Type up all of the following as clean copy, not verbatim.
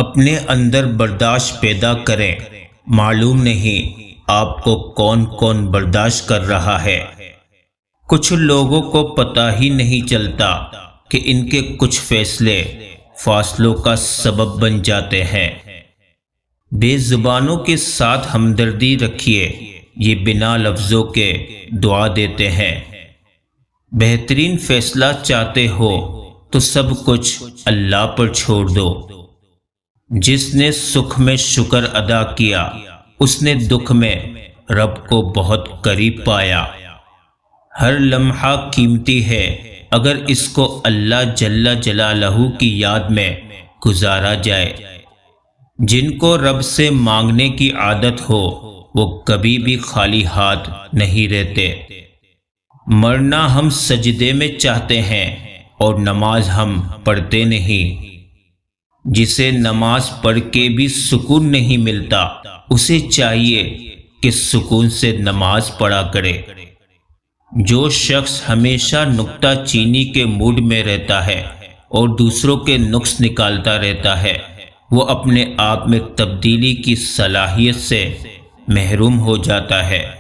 اپنے اندر برداشت پیدا کریں، معلوم نہیں آپ کو کون کون برداشت کر رہا ہے۔ کچھ لوگوں کو پتہ ہی نہیں چلتا کہ ان کے کچھ فیصلے فاصلوں کا سبب بن جاتے ہیں۔ بے زبانوں کے ساتھ ہمدردی رکھیے، یہ بنا لفظوں کے دعا دیتے ہیں۔ بہترین فیصلہ چاہتے ہو تو سب کچھ اللہ پر چھوڑ دو۔ جس نے سکھ میں شکر ادا کیا، اس نے دکھ میں رب کو بہت قریب پایا۔ ہر لمحہ قیمتی ہے، اگر اس کو اللہ جل جلالہ کی یاد میں گزارا جائے۔ جن کو رب سے مانگنے کی عادت ہو وہ کبھی بھی خالی ہاتھ نہیں رہتے۔ مرنا ہم سجدے میں چاہتے ہیں اور نماز ہم پڑھتے نہیں۔ جسے نماز پڑھ کے بھی سکون نہیں ملتا، اسے چاہیے کہ سکون سے نماز پڑھا کرے۔ جو شخص ہمیشہ نکتہ چینی کے موڈ میں رہتا ہے اور دوسروں کے نقص نکالتا رہتا ہے، وہ اپنے آپ میں تبدیلی کی صلاحیت سے محروم ہو جاتا ہے۔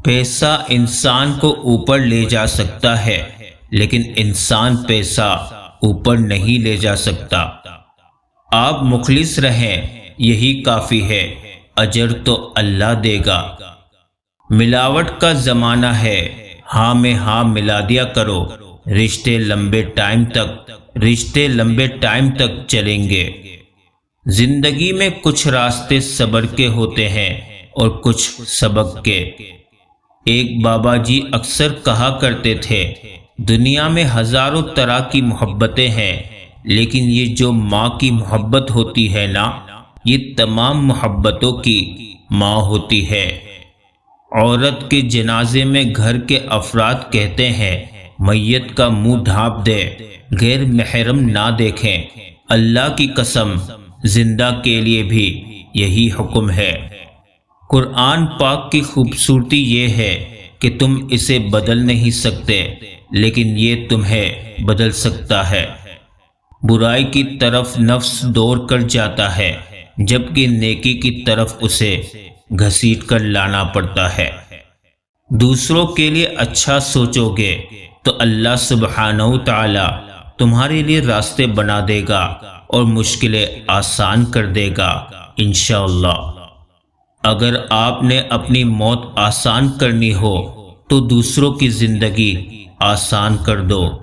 پیسہ انسان کو اوپر لے جا سکتا ہے، لیکن انسان پیسہ اوپر نہیں لے جا سکتا۔ آپ مخلص رہیں، یہی کافی ہے، اجر تو اللہ دے گا۔ ملاوٹ کا زمانہ ہے، ہاں میں ہاں ملا دیا کرو، رشتے لمبے ٹائم تک چلیں گے۔ زندگی میں کچھ راستے صبر کے ہوتے ہیں اور کچھ سبق کے۔ ایک بابا جی اکثر کہا کرتے تھے، دنیا میں ہزاروں طرح کی محبتیں ہیں، لیکن یہ جو ماں کی محبت ہوتی ہے نا، یہ تمام محبتوں کی ماں ہوتی ہے۔ عورت کے جنازے میں گھر کے افراد کہتے ہیں، میت کا منہ ڈھانپ دے، غیر محرم نہ دیکھیں۔ اللہ کی قسم، زندہ کے لیے بھی یہی حکم ہے۔ قرآن پاک کی خوبصورتی یہ ہے کہ تم اسے بدل نہیں سکتے، لیکن یہ تمہیں بدل سکتا ہے۔ برائی کی طرف نفس دوڑ کر جاتا ہے، جبکہ نیکی کی طرف اسے گھسیٹ کر لانا پڑتا ہے۔ دوسروں کے لیے اچھا سوچو گے تو اللہ سبحانہ وتعالی تمہارے لیے راستے بنا دے گا اور مشکلیں آسان کر دے گا انشاءاللہ۔ اگر آپ نے اپنی موت آسان کرنی ہو تو دوسروں کی زندگی آسان کر دو۔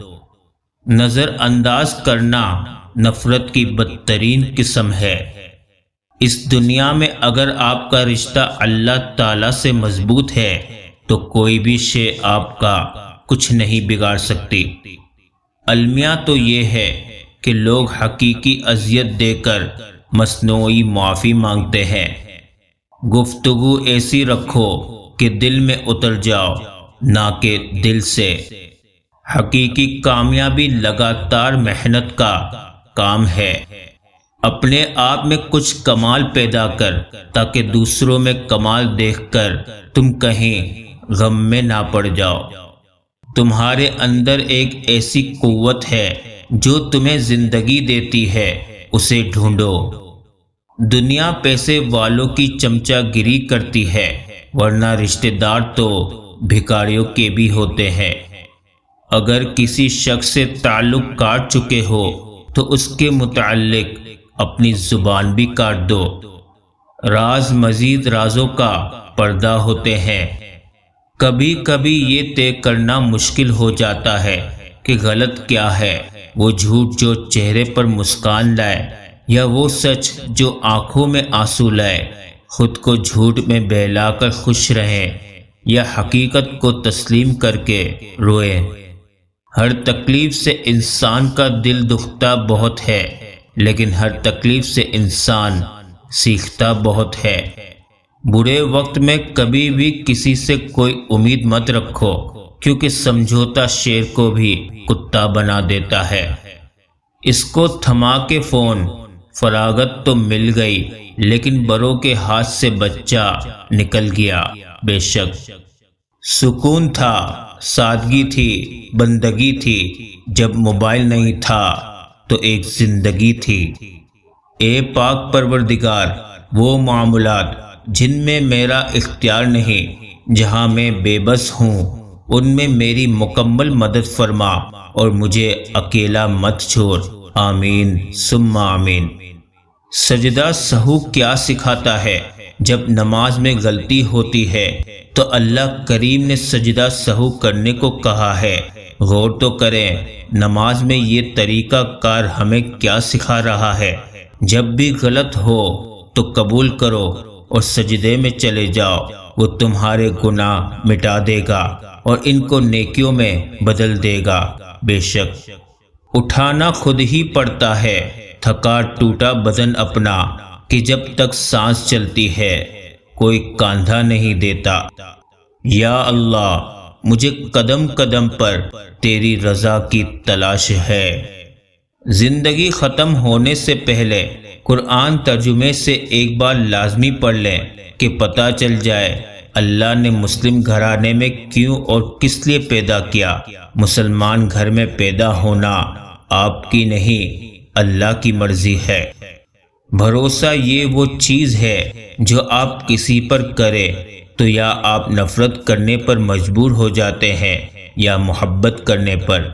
نظر انداز کرنا نفرت کی بدترین قسم ہے۔ اس دنیا میں اگر آپ کا رشتہ اللہ تعالی سے مضبوط ہے تو کوئی بھی شے آپ کا کچھ نہیں بگاڑ سکتی۔ المیہ تو یہ ہے کہ لوگ حقیقی اذیت دے کر مصنوعی معافی مانگتے ہیں۔ گفتگو ایسی رکھو کہ دل میں اتر جاؤ، نہ کہ دل سے۔ حقیقی کامیابی لگاتار محنت کا کام ہے۔ اپنے آپ میں کچھ کمال پیدا کر تاکہ دوسروں میں کمال دیکھ کر تم کہیں غم میں نہ پڑ جاؤ۔ تمہارے اندر ایک ایسی قوت ہے جو تمہیں زندگی دیتی ہے، اسے ڈھونڈو۔ دنیا پیسے والوں کی چمچہ گیری کرتی ہے، ورنہ رشتہ دار تو بھکاریوں کے بھی ہوتے ہیں۔ اگر کسی شخص سے تعلق کاٹ چکے ہو تو اس کے متعلق اپنی زبان بھی کاٹ دو۔ راز مزید رازوں کا پردہ ہوتے ہیں۔ کبھی کبھی یہ طے کرنا مشکل ہو جاتا ہے کہ غلط کیا ہے، وہ جھوٹ جو چہرے پر مسکان لائے یا وہ سچ جو آنکھوں میں آنسو لائے۔ خود کو جھوٹ میں بہلا کر خوش رہیں یا حقیقت کو تسلیم کر کے روئیں۔ ہر تکلیف سے انسان کا دل دکھتا بہت ہے، لیکن ہر تکلیف سے انسان سیکھتا بہت ہے۔ برے وقت میں کبھی بھی کسی سے کوئی امید مت رکھو، کیونکہ سمجھوتا شیر کو بھی کتا بنا دیتا ہے۔ اس کو تھما کے فون، فراغت تو مل گئی لیکن بروں کے ہاتھ سے بچہ نکل گیا۔ بے شک سکون تھا، سادگی تھی، بندگی تھی، جب موبائل نہیں تھا تو ایک زندگی تھی۔ اے پاک پروردگار، وہ معاملات جن میں میرا اختیار نہیں، جہاں میں بے بس ہوں، ان میں میری مکمل مدد فرما اور مجھے اکیلا مت چھوڑ۔ آمین ثم آمین۔ سجدہ سہو کیا سکھاتا ہے؟ جب نماز میں غلطی ہوتی ہے تو اللہ کریم نے سجدہ سہو کرنے کو کہا ہے۔ غور تو کریں، نماز میں یہ طریقہ کار ہمیں کیا سکھا رہا ہے؟ جب بھی غلط ہو تو قبول کرو اور سجدے میں چلے جاؤ، وہ تمہارے گناہ مٹا دے گا اور ان کو نیکیوں میں بدل دے گا۔ بے شک اٹھانا خود ہی پڑتا ہے تھکا ٹوٹا بدن اپنا، کہ جب تک سانس چلتی ہے کوئی کاندھا نہیں دیتا۔ یا اللہ، مجھے قدم قدم پر تیری رضا کی تلاش ہے۔ زندگی ختم ہونے سے پہلے قرآن ترجمے سے ایک بار لازمی پڑھ لیں کہ پتہ چل جائے اللہ نے مسلم گھرانے میں کیوں اور کس لیے پیدا کیا۔ مسلمان گھر میں پیدا ہونا آپ کی نہیں، اللہ کی مرضی ہے۔ بھروسہ یہ وہ چیز ہے جو آپ کسی پر کرے تو یا آپ نفرت کرنے پر مجبور ہو جاتے ہیں یا محبت کرنے پر۔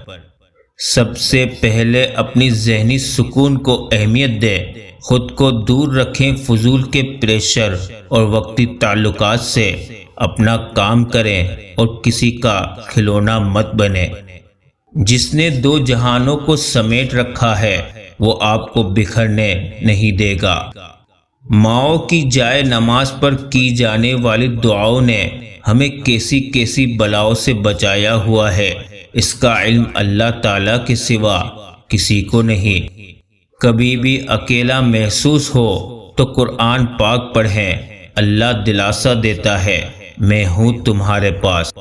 سب سے پہلے اپنی ذہنی سکون کو اہمیت دیں، خود کو دور رکھیں فضول کے پریشر اور وقتی تعلقات سے، اپنا کام کریں اور کسی کا کھلونا مت بنیں۔ جس نے دو جہانوں کو سمیٹ رکھا ہے وہ آپ کو بکھرنے نہیں دے گا۔ ماؤں کی جائے نماز پر کی جانے والی دعاؤں نے ہمیں کیسی کیسی بلاؤں سے بچایا ہوا ہے، اس کا علم اللہ تعالیٰ کے سوا کسی کو نہیں۔ کبھی بھی اکیلا محسوس ہو تو قرآن پاک پڑھیں، اللہ دلاسا دیتا ہے، میں ہوں تمہارے پاس۔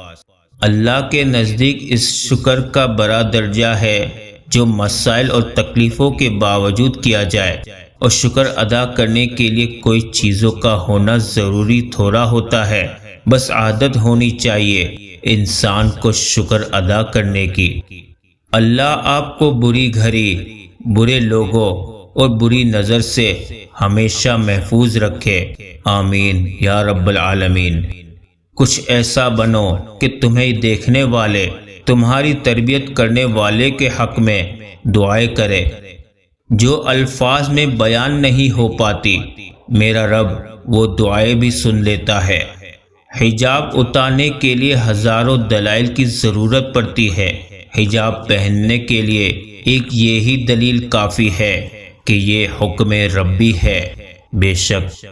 اللہ کے نزدیک اس شکر کا بڑا درجہ ہے جو مسائل اور تکلیفوں کے باوجود کیا جائے، اور شکر ادا کرنے کے لیے کوئی چیزوں کا ہونا ضروری تھوڑا ہوتا ہے، بس عادت ہونی چاہیے انسان کو شکر ادا کرنے کی۔ اللہ آپ کو بری گھڑی، برے لوگوں اور بری نظر سے ہمیشہ محفوظ رکھے۔ آمین یا رب العالمین۔ کچھ ایسا بنو کہ تمہیں دیکھنے والے تمہاری تربیت کرنے والے کے حق میں دعائیں کرے جو الفاظ میں بیان نہیں ہو پاتی۔ میرا رب وہ دعائیں بھی سن لیتا ہے۔ حجاب اتارنے کے لیے ہزاروں دلائل کی ضرورت پڑتی ہے، حجاب پہننے کے لیے ایک یہی دلیل کافی ہے کہ یہ حکم ربی ہے۔ بے شک